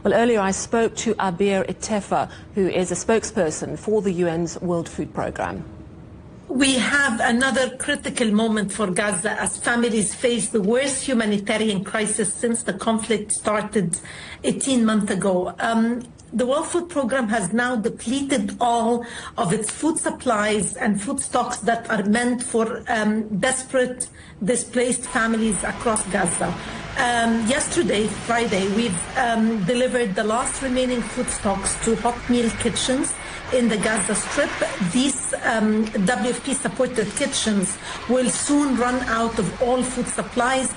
Well, earlier I spoke to Abeer Etefa, who is a spokesperson for the UN's World Food Programme. We have another critical moment for Gaza as families face the worst humanitarian crisis since the conflict started 18 months ago. The World Food Programme has now depleted all of its food supplies and food stocks that are meant for desperate, displaced families across Gaza. Yesterday, Friday, we've delivered the last remaining food stocks to hot meal kitchens in the Gaza Strip. These WFP-supported kitchens will soon run out of all food supplies.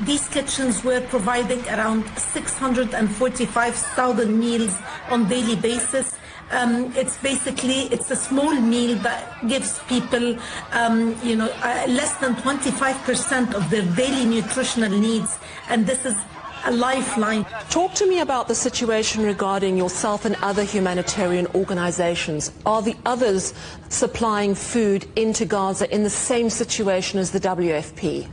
These kitchens were providing around 645,000 meals on daily basis. It's a small meal that gives people, less than 25% of their daily nutritional needs, and this is a lifeline. Talk to me about the situation regarding yourself and other humanitarian organizations. Are the others supplying food into Gaza in the same situation as the WFP?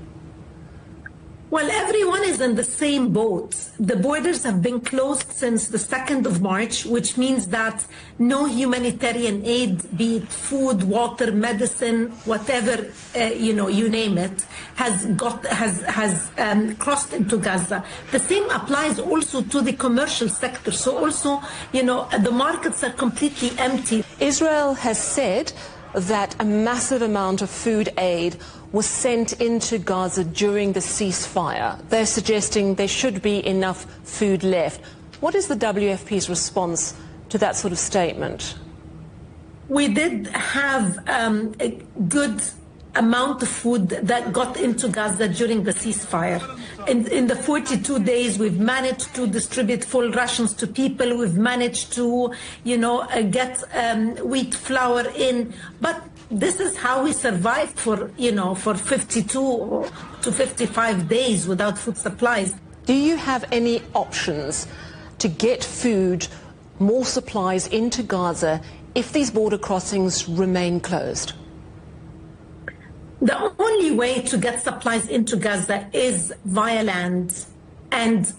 Well, everyone is in the same boat. The borders have been closed since the 2nd of March, which means that no humanitarian aid, be it food, water, medicine, whatever, you name it, has crossed into Gaza. The same applies also to the commercial sector. So also, the markets are completely empty. Israel has said that a massive amount of food aid was sent into Gaza during the ceasefire. They're suggesting there should be enough food left. What is the WFP's response to that sort of statement? We did have a good amount of food that got into Gaza during the ceasefire. In the 42 days, we've managed to distribute full rations to people. We've managed to, get wheat flour in. But this is how we survived for 52 to 55 days without food supplies. Do you have any options to get food, more supplies into Gaza if these border crossings remain closed? The only way to get supplies into Gaza is via land and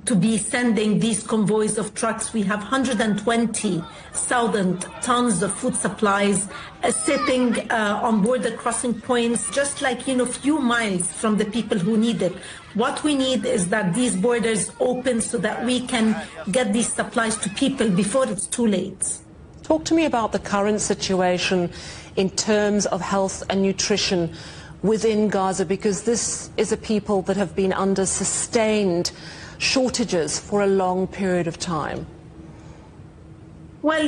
to be sending these convoys of trucks. We have 120,000 tons of food supplies sitting on border crossing points, just like, few miles from the people who need it. What we need is that these borders open so that we can get these supplies to people before it's too late. Talk to me about the current situation in terms of health and nutrition within Gaza, because this is a people that have been under sustained shortages for a long period of time. Well,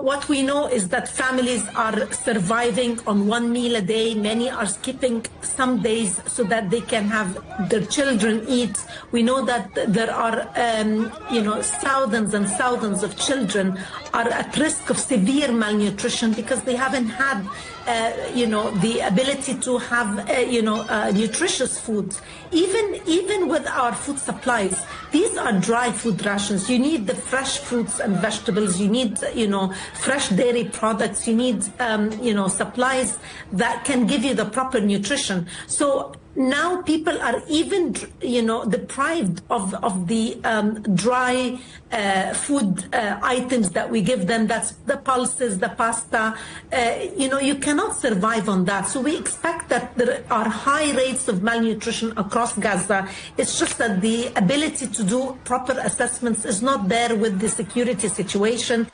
what we know is that families are surviving on one meal a day. Many are skipping some days so that they can have their children eat. We know that there are, thousands and thousands of children are at risk of severe malnutrition because they haven't had the ability to have, nutritious food. Even with our food supplies, these are dry food rations. You need the fresh fruits and vegetables. You need, fresh dairy products. You need, supplies that can give you the proper nutrition. So now people are even, deprived of the dry food items that we give them. That's the pulses, the pasta. You cannot survive on that. So we expect that there are high rates of malnutrition across Gaza. It's just that the ability to do proper assessments is not there with the security situation.